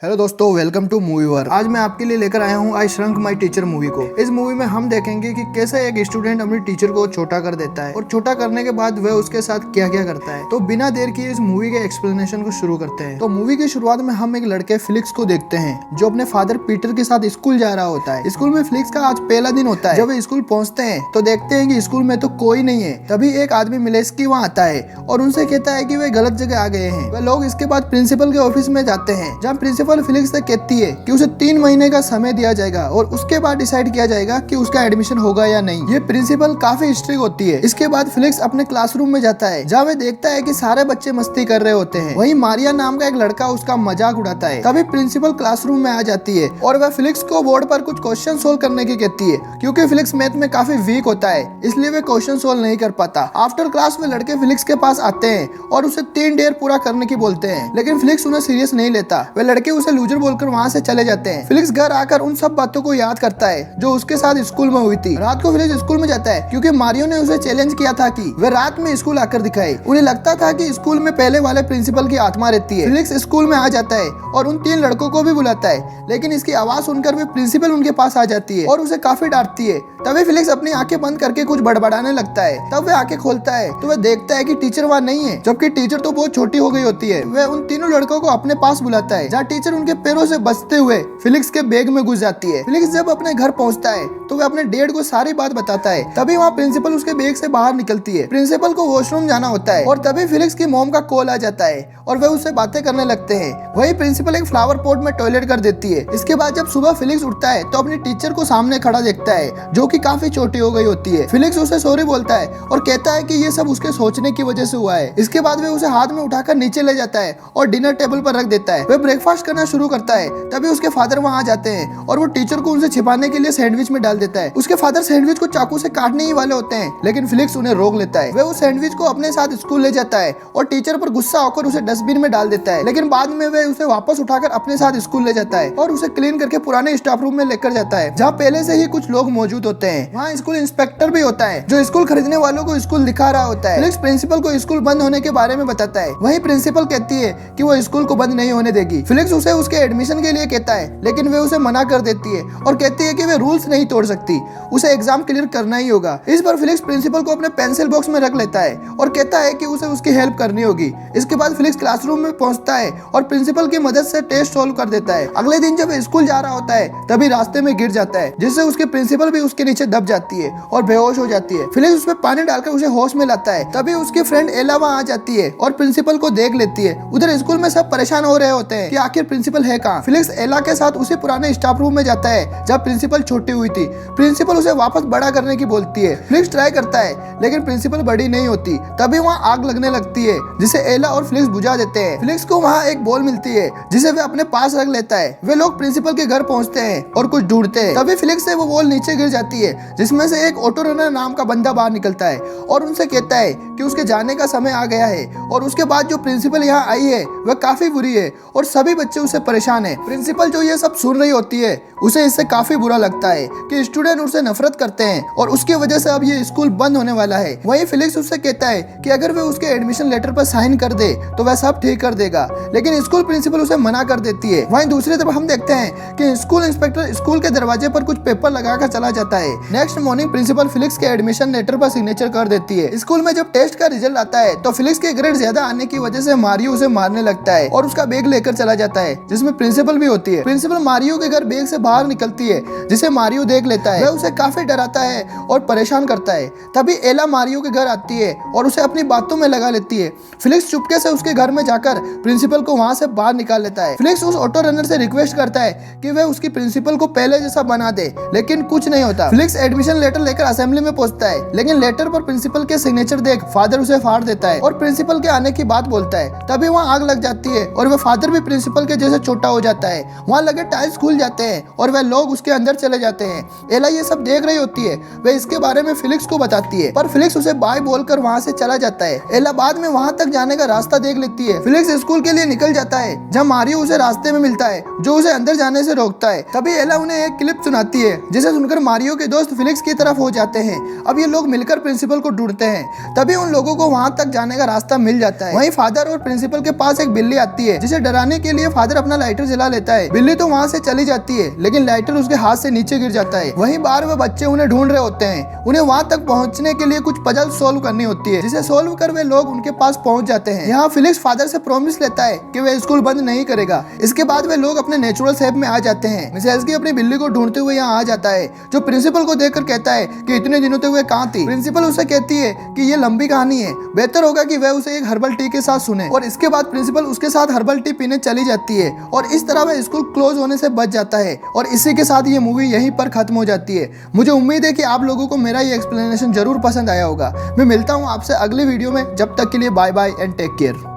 Hello दोस्तों, welcome two movie world. आज मैं आपके लिए लेकर आया हूँ आई श्रंक माई टीचर मूवी को। इस मूवी में हम देखेंगे कि कैसे एक स्टूडेंट अपनी टीचर को छोटा कर देता है और छोटा करने के बाद वह उसके साथ क्या क्या करता है। तो बिना देर किए इस मूवी के एक्सप्लेनेशन को शुरू करते हैं। तो मूवी की शुरुआत में हम एक लड़के फिलिक्स को देखते हैं जो अपने फादर पीटर के साथ स्कूल जा रहा होता है। स्कूल में फिलिक्स का आज पहला दिन होता है। जब वे स्कूल पहुंचते हैं तो देखते हैं कि स्कूल में तो कोई नहीं है। तभी एक आदमी मिलेस्की वहाँ आता है और उनसे कहता है कि वे गलत जगह आ गए हैं। वे लोग इसके बाद प्रिंसिपल के ऑफिस में जाते हैं, जहाँ प्रिंसिपल फिलिक्स से कहती है कि उसे 3 महीने का समय दिया जाएगा और उसके बाद डिसाइड किया जाएगा कि उसका एडमिशन होगा या नहीं। ये प्रिंसिपल काफी स्ट्रिक्ट होती है। इसके बाद फिलिक्स अपने क्लासरूम में जाता है, जहाँ वे देखता है कि सारे बच्चे मस्ती कर रहे होते हैं। वहीं मारिया नाम का एक लड़का उसका मजाक उड़ाता है। तभी प्रिंसिपल क्लासरूम में आ जाती है और वह फिलिक्स को बोर्ड पर कुछ क्वेश्चन सोल्व करने की कहती है। क्योंकि फिलिक्स मैथ में काफी वीक होता है, इसलिए वे क्वेश्चन सोल्व नहीं कर पाता। आफ्टर क्लास वे लड़के फिलिक्स के पास आते हैं और उसे 3 डेयर पूरा करने की बोलते हैं, लेकिन फिलिक्स उन्हें सीरियस नहीं लेता। वे लड़के उसे लूजर बोलकर वहाँ से चले जाते हैं। फिलिक्स घर आकर उन सब बातों को याद करता है जो उसके साथ स्कूल में हुई थी। रात को फिलिक्स स्कूल में जाता है क्योंकि मारियो ने उसे चैलेंज किया था कि वह रात में स्कूल आकर दिखाए। उन्हें लगता था कि स्कूल में पहले वाले प्रिंसिपल की आत्मा रहती है। फिलिक्स स्कूल में आ जाता है और उन 3 लड़कों को भी बुलाता है, लेकिन इसकी आवाज सुनकर वे प्रिंसिपल उनके पास आ जाती है और उसे काफी डांटती है। तभी फिलिक्स अपनी आंखें बंद करके कुछ बड़बड़ाने लगता है। तब वह आंखें खोलता है तो वह देखता है कि टीचर वहाँ नहीं है, जबकि टीचर तो बहुत छोटी हो गई होती है। वह उन 3 लड़कों को अपने पास बुलाता है, जहाँ टीचर उनके पैरों से बचते हुए फिलिक्स के बैग में घुस जाती है। फिलिक्स जब अपने घर पहुंचता है तो वह अपने डैड को सारी बात बताता है। तभी वहाँ प्रिंसिपल उसके बैग से बाहर निकलती है। प्रिंसिपल को वॉशरूम जाना होता है और तभी फिलिक्स की मॉम का कॉल आ जाता है और वह उससे बातें करने लगते हैं। वही प्रिंसिपल एक फ्लावर पॉट में टॉयलेट कर देती है। इसके बाद जब सुबह फिलिक्स उठता है तो अपनी टीचर को सामने खड़ा देखता है, जो कि काफी छोटी हो गई होती है। फिलिक्स उसे सॉरी बोलता है और कहता है कि ये सब उसके सोचने की वजह से हुआ है। इसके बाद वह उसे हाथ में उठाकर नीचे ले जाता है और डिनर टेबल पर रख देता है। वह ब्रेकफास्ट करना शुरू करता है। तभी उसके फादर वहाँ आ जाते हैं और वो टीचर को उनसे छिपाने के लिए सैंडविच में डाल देता है। उसके फादर सैंडविच को चाकू से काटने ही वाले होते हैं, लेकिन फिलिक्स उन्हें रोक लेता है। वह उस सैंडविच को अपने साथ स्कूल ले जाता है और टीचर पर गुस्सा होकर उसे डस्टबिन में डाल देता है। लेकिन बाद में वह उसे वापस उठाकर अपने साथ स्कूल ले जाता है और उसे क्लीन करके पुराने स्टाफ रूम में लेकर जाता है, जहाँ पहले से ही कुछ लोग मौजूद होते हैं। वहाँ स्कूल इंस्पेक्टर भी होता है, जो स्कूल खरीदने वालों को स्कूल दिखा रहा होता है। फिलिक्स प्रिंसिपल को स्कूल बंद होने के बारे में बताता है। वही प्रिंसिपल कहती है कि वो स्कूल को बंद नहीं होने देगी। फिलिक्स उसे उसके एडमिशन के लिए कहता है, लेकिन वे उसे मना कर देती है और कहती है कि वे रूल्स नहीं तोड़ सकती, उसे एग्जाम क्लियर करना ही होगा। इस पर फिलिक्स प्रिंसिपल को अपने पेंसिल बॉक्स में रख लेता है और कहता है कि उसे उसकी हेल्प करनी होगी। इसके बाद फिलिक्स क्लासरूम में पहुंचता है और प्रिंसिपल की मदद से टेस्ट सोल्व कर देता है। अगले दिन जब स्कूल जा रहा होता है तभी रास्ते में गिर जाता है, जिससे उसके प्रिंसिपल भी उसके नीचे दब जाती है और बेहोश हो जाती है। फिलिक्स उसमें पानी डालकर उसे होश में लाता है। तभी उसकी फ्रेंड एला वहाँ आ जाती है और प्रिंसिपल को देख लेती है। उधर स्कूल में सब परेशान हो रहे होते हैं कि आखिर प्रिंसिपल है कहाँ। फिलिक्स एला के साथ उसी पुराने स्टाफ रूम में जाता है जब प्रिंसिपल छोटी हुई थी। प्रिंसिपल उसे वापस बड़ा करने की बोलती है। फिलिक्स ट्राई करता है, लेकिन प्रिंसिपल बड़ी नहीं होती। तभी वहाँ आग लगने लगती है, जिसे एला और फिलिक्स बुझा देते हैं। फिलिक्स को वहाँ एक बॉल मिलती है, जिसे वे अपने पास रख लेता है। वे लोग प्रिंसिपल के घर पहुँचते हैं और कुछ ढूंढते हैं। तभी फिलिक्स से वो बॉल नीचे गिर जाती है, जिसमें से एक ऑटो रनर नाम का बंदा बाहर निकलता है और उनसे कहता है कि उसके जाने का समय आ गया है। और उसके बाद जो प्रिंसिपल यहाँ आई है वह काफी बुरी है और सभी बच्चे उससे परेशान है। प्रिंसिपल जो ये सब सुन रही होती है, उसे इससे काफी बुरा लगता है कि स्टूडेंट उससे नफरत करते हैं और उसकी वजह से अब ये स्कूल बंद होने वाला है। वहीं फिलिक्स उससे कहता है कि अगर वे उसके एडमिशन लेटर पर साइन कर दे तो वह सब ठीक कर देगा, लेकिन स्कूल प्रिंसिपल उसे मना कर देती है। वहीं दूसरी तरफ हम देखते हैं कि स्कूल इंस्पेक्टर स्कूल के दरवाजे पर कुछ पेपर लगाकर चला जाता है। नेक्स्ट मॉर्निंग प्रिंसिपल फिलिक्स के एडमिशन लेटर पर सिग्नेचर कर देती है। स्कूल में जब टेस्ट का रिजल्ट आता है तो फिलिक्स के ग्रेड ज्यादा आने की वजह से मारियो उसे मारने लगता है और उसका बैग लेकर चला जाता है, जिसमें प्रिंसिपल भी होती है। प्रिंसिपल मारियो के घर बैग से बाहर निकलती है, जिसे मारियो देख लेता है। वह उसे काफी डराता है और परेशान करता है। तभी एला मारियो के घर आती है और उसे अपनी बातों में लगा लेती है। फिलिक्स चुपके से उसके घर में जाकर प्रिंसिपल को वहां से बाहर निकाल लेता है। फिलिक्स उस ऑटो रनर से रिक्वेस्ट करता है कि वह उसकी प्रिंसिपल को पहले जैसा बना दे, लेकिन कुछ नहीं होता। फिलिक्स एडमिशन लेटर लेकर असेंबली में पहुंचता है, लेकिन लेटर पर प्रिंसिपल के सिग्नेचर देख फादर उसे फाड़ देता है और प्रिंसिपल के आने की बात बोलता है। तभी वहाँ आग लग जाती है और वह फादर भी प्रिंसिपल के जैसे छोटा हो जाता है। वहाँ लगे टाइल्स खुल जाते हैं और वह लोग उसके अंदर चले जाते हैं। एला ये सब देख रही होती है। वह इसके बारे में फिलिक्स को बताती है, पर फिलिक्स उसे बाय बोलकर वहाँ से चला जाता है। एला बाद में वहाँ तक जाने का रास्ता देख लेती है। फिलिक्स स्कूल के लिए निकल जाता है, जहाँ मारियो उसे रास्ते में मिलता है, जो उसे अंदर जाने से रोकता है। तभी एला उन्हें एक क्लिप सुनाती है, जिसे सुनकर मारियो के दोस्त फिलिक्स की तरफ हो जाते हैं। अब ये लोग मिलकर प्रिंसिपल को ढूंढते हैं। तभी उन लोगों को वहाँ तक जाने का रास्ता मिल जाता है। वहीं फादर और प्रिंसिपल के पास एक बिल्ली आती है, जिसे डराने के लिए फादर फादर अपना लाइटर जला लेता है। बिल्ली तो वहाँ से चली जाती है, लेकिन लाइटर उसके हाथ से नीचे गिर जाता है। वहीं बाहर वे बच्चे उन्हें ढूंढ रहे होते हैं। उन्हें वहाँ तक पहुँचने के लिए कुछ पजल सोल्व करनी होती है, जिसे सोल्व कर वे लोग उनके पास पहुँच जाते हैं। यहाँ फिलिक्स फादर से प्रॉमिस लेता है कि वह स्कूल बंद नहीं करेगा। इसके बाद वे लोग अपने नेचुरल शेप में आ जाते हैं। मिस एल्गी अपनी बिल्ली को ढूंढते हुए यहाँ आ जाता है, जो प्रिंसिपल को देखकर कहता है कि इतने दिनों तक वह कहाँ थी। प्रिंसिपल उसे कहती है कि ये लंबी कहानी है, बेहतर होगा कि वह उसे एक हर्बल टी के साथ सुने। और इसके बाद प्रिंसिपल उसके साथ हर्बल टी पीने चली जाती है और इस तरह वह स्कूल क्लोज होने से बच जाता है। और इसी के साथ ये मूवी यहीं पर खत्म हो जाती है। मुझे उम्मीद है कि आप लोगों को मेरा ये एक्सप्लेनेशन जरूर पसंद आया होगा। मैं मिलता हूँ आपसे अगले वीडियो में, जब तक के लिए bye bye and take care.